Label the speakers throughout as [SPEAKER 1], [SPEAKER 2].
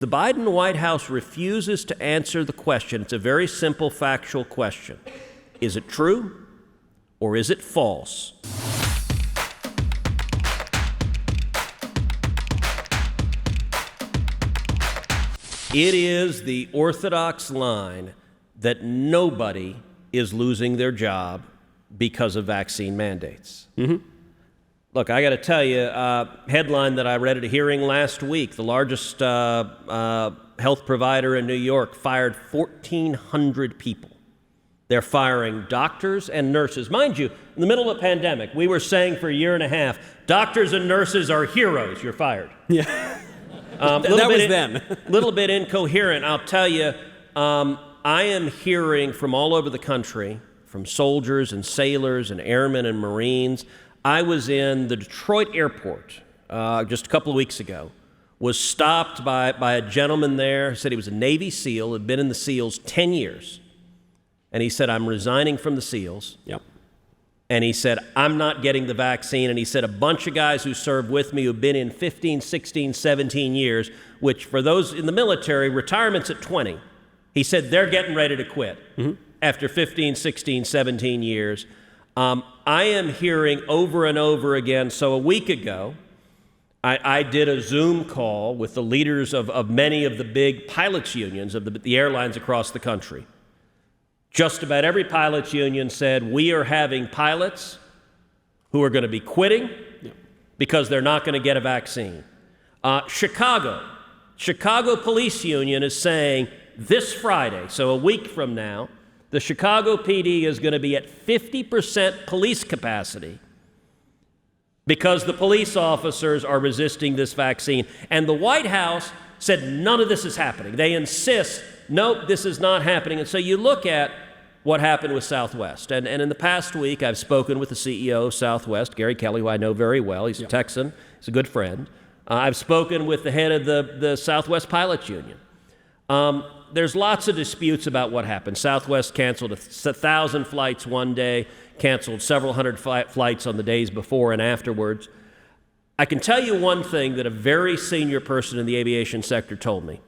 [SPEAKER 1] The Biden White House refuses to answer the question. It's a very simple factual question. Is it true or is it false? It is the orthodox line that nobody is losing their job because of vaccine mandates. Look, I got to tell you, headline that I read at a hearing last week, the largest health provider in New York fired 1,400 people. They're firing doctors and nurses. Mind you, in the middle of a pandemic, we were saying for a year and a half, doctors and nurses are heroes, you're fired.
[SPEAKER 2] Yeah. That was then.
[SPEAKER 1] A little bit incoherent, I'll tell you. I am hearing from all over the country, from soldiers and sailors and airmen and Marines. I was in the Detroit airport just a couple of weeks ago, was stopped by a gentleman there who said he was a Navy SEAL, had been in the SEALs 10 years. And he said, I'm resigning from the SEALs.
[SPEAKER 2] Yep.
[SPEAKER 1] And he said, I'm not getting the vaccine. And he said, a bunch of guys who served with me who've been in 15, 16, 17 years, which for those in the military, retirement's at 20. He said, they're getting ready to quit after 15, 16, 17 years. I am hearing over and over again. So a week ago, I did a Zoom call with the leaders of many of the big pilots unions of the airlines across the country. Just about every pilots union said, we are having pilots who are going to be quitting because they're not going to get a vaccine. Chicago Police Union is saying this Friday, so a week from now, the Chicago PD is going to be at 50% police capacity because the police officers are resisting this vaccine. And the White House said none of this is happening. They insist, nope, this is not happening. And so you look at what happened with Southwest. And in the past week, I've spoken with the CEO of Southwest, Gary Kelly, who I know very well. He's a Texan. He's a good friend. I've spoken with the head of the Southwest Pilots Union. There's lots of disputes about what happened. Southwest canceled 1,000 flights one day, canceled several hundred flights on the days before and afterwards. I can tell you one thing that a very senior person in the aviation sector told me.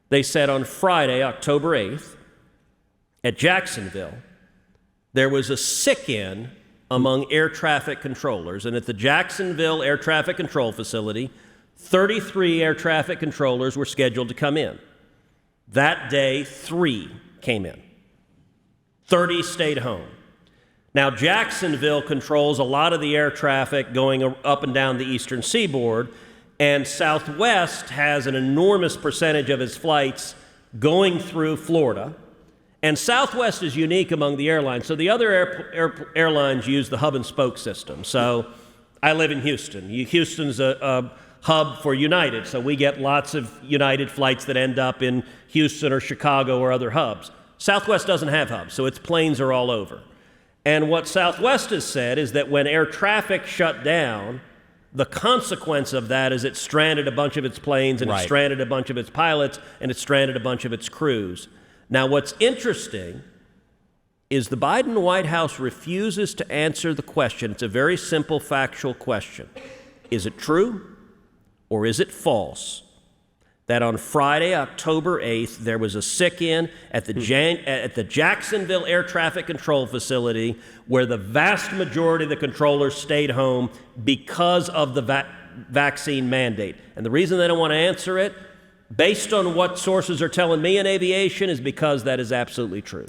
[SPEAKER 1] They said on Friday, October 8th, at Jacksonville, there was a sick-in among air traffic controllers. And at the Jacksonville Air Traffic Control Facility, 33 air traffic controllers were scheduled to come in. That day, 3 came in. 30 stayed home. Now, Jacksonville controls a lot of the air traffic going up and down the eastern seaboard, and Southwest has an enormous percentage of its flights going through Florida. And Southwest is unique among the airlines. So the other airlines use the hub and spoke system. So I live in Houston. Houston's a hub for United, so we get lots of United flights that end up in Houston or Chicago or other hubs. Southwest doesn't have hubs, so its planes are all over. And what Southwest has said is that when air traffic shut down, the consequence of that is it stranded a bunch of its planes, and it stranded a bunch of its pilots, and it stranded a bunch of its crews. Now, what's interesting is the Biden White House refuses to answer the question. It's a very simple factual question. Is it true or is it false that on Friday, October 8th, there was a sick-in at the Jacksonville Air Traffic Control Facility where the vast majority of the controllers stayed home because of the vaccine mandate? And the reason they don't want to answer it, based on what sources are telling me in aviation, is because that is absolutely true.